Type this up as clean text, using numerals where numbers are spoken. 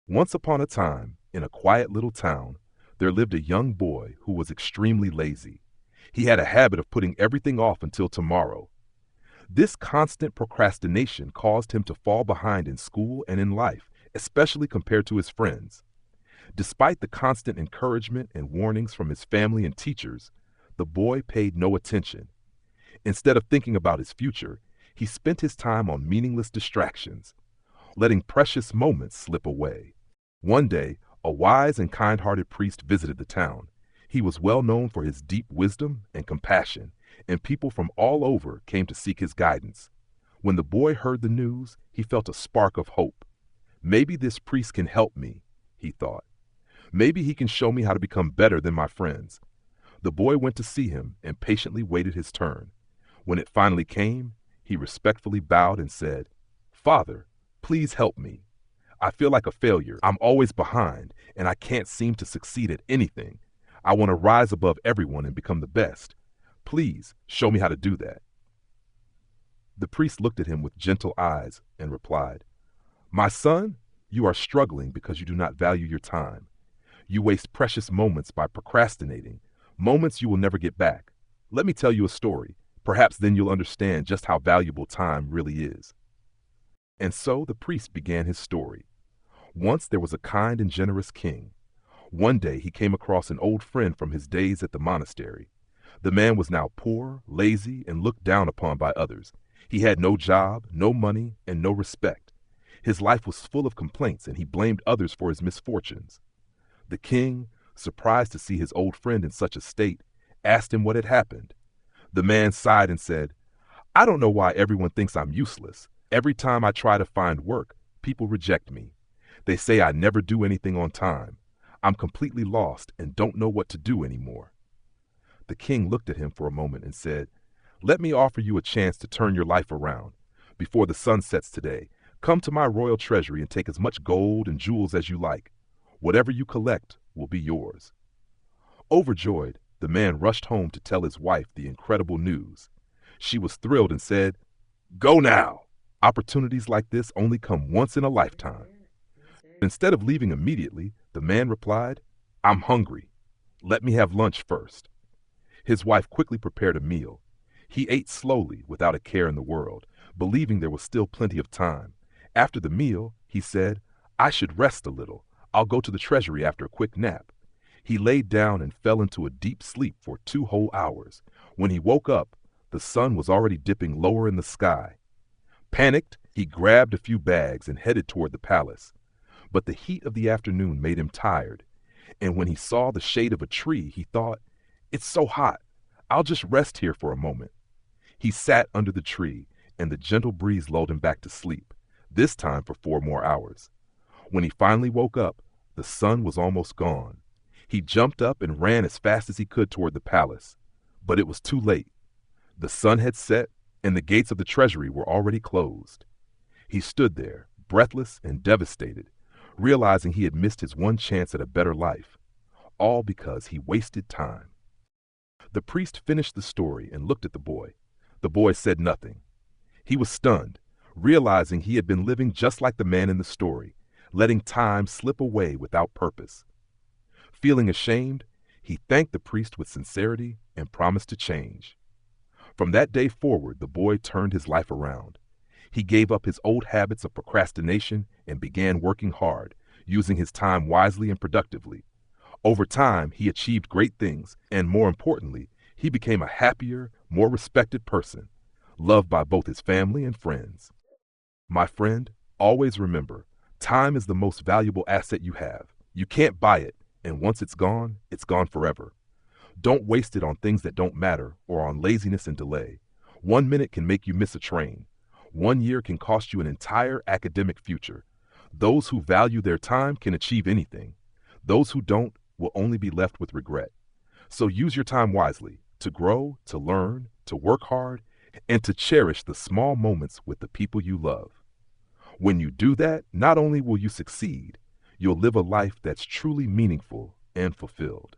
Once upon a time, in a quiet little town, there lived a young boy who was extremely lazy. He had a habit of putting everything off until tomorrow. This constant procrastination caused him to fall behind in school and in life, especially compared to his friends. Despite the constant encouragement and warnings from his family and teachers, the boy paid no attention. Instead of thinking about his future, he spent his time on meaningless distractions, letting precious moments slip away. One day, a wise and kind-hearted priest visited the town. He was well known for his deep wisdom and compassion, and people from all over came to seek his guidance. When the boy heard the news, he felt a spark of hope. Maybe this priest can help me, he thought. Maybe he can show me how to become better than my friends. The boy went to see him and patiently waited his turn. When it finally came, he respectfully bowed and said, "Father, please help me. I feel like a failure. I'm always behind, and I can't seem to succeed at anything. I want to rise above everyone and become the best. Please show me how to do that." The priest looked at him with gentle eyes and replied, "My son, you are struggling because you do not value your time. You waste precious moments by procrastinating, moments you will never get back. Let me tell you a story. Perhaps then you'll understand just how valuable time really is." And so the priest began his story. Once there was a kind and generous king. One day he came across an old friend from his days at the monastery. The man was now poor, lazy, and looked down upon by others. He had no job, no money, and no respect. His life was full of complaints, and he blamed others for his misfortunes. The king, surprised to see his old friend in such a state, asked him what had happened. The man sighed and said, "I don't know why everyone thinks I'm useless. Every time I try to find work, people reject me. They say I never do anything on time. I'm completely lost and don't know what to do anymore." The king looked at him for a moment and said, "Let me offer you a chance to turn your life around. Before the sun sets today, come to my royal treasury and take as much gold and jewels as you like. Whatever you collect will be yours." Overjoyed, the man rushed home to tell his wife the incredible news. She was thrilled and said, "Go now. Opportunities like this only come once in a lifetime." Instead of leaving immediately, the man replied, "I'm hungry. Let me have lunch first." His wife quickly prepared a meal. He ate slowly, without a care in the world, believing there was still plenty of time. After the meal, he said, "I should rest a little. I'll go to the treasury after a quick nap." He laid down and fell into a deep sleep for 2 whole hours. When he woke up, the sun was already dipping lower in the sky. Panicked, he grabbed a few bags and headed toward the palace. But the heat of the afternoon made him tired, and when he saw the shade of a tree, he thought, "It's so hot. I'll just rest here for a moment." He sat under the tree, and the gentle breeze lulled him back to sleep, this time for 4 more hours. When he finally woke up, the sun was almost gone. He jumped up and ran as fast as he could toward the palace. But it was too late. The sun had set, and the gates of the treasury were already closed. He stood there, breathless and devastated, realizing he had missed his one chance at a better life, all because he wasted time. The priest finished the story and looked at the boy. The boy said nothing. He was stunned, realizing he had been living just like the man in the story, letting time slip away without purpose. Feeling ashamed, he thanked the priest with sincerity and promised to change. From that day forward, the boy turned his life around. He gave up his old habits of procrastination and began working hard, using his time wisely and productively. Over time, he achieved great things, and more importantly, he became a happier, more respected person, loved by both his family and friends. My friend, always remember, time is the most valuable asset you have. You can't buy it, and once it's gone forever. Don't waste it on things that don't matter or on laziness and delay. 1 minute can make you miss a train. 1 year can cost you an entire academic future. Those who value their time can achieve anything. Those who don't will only be left with regret. So use your time wisely to grow, to learn, to work hard, and to cherish the small moments with the people you love. When you do that, not only will you succeed, you'll live a life that's truly meaningful and fulfilled.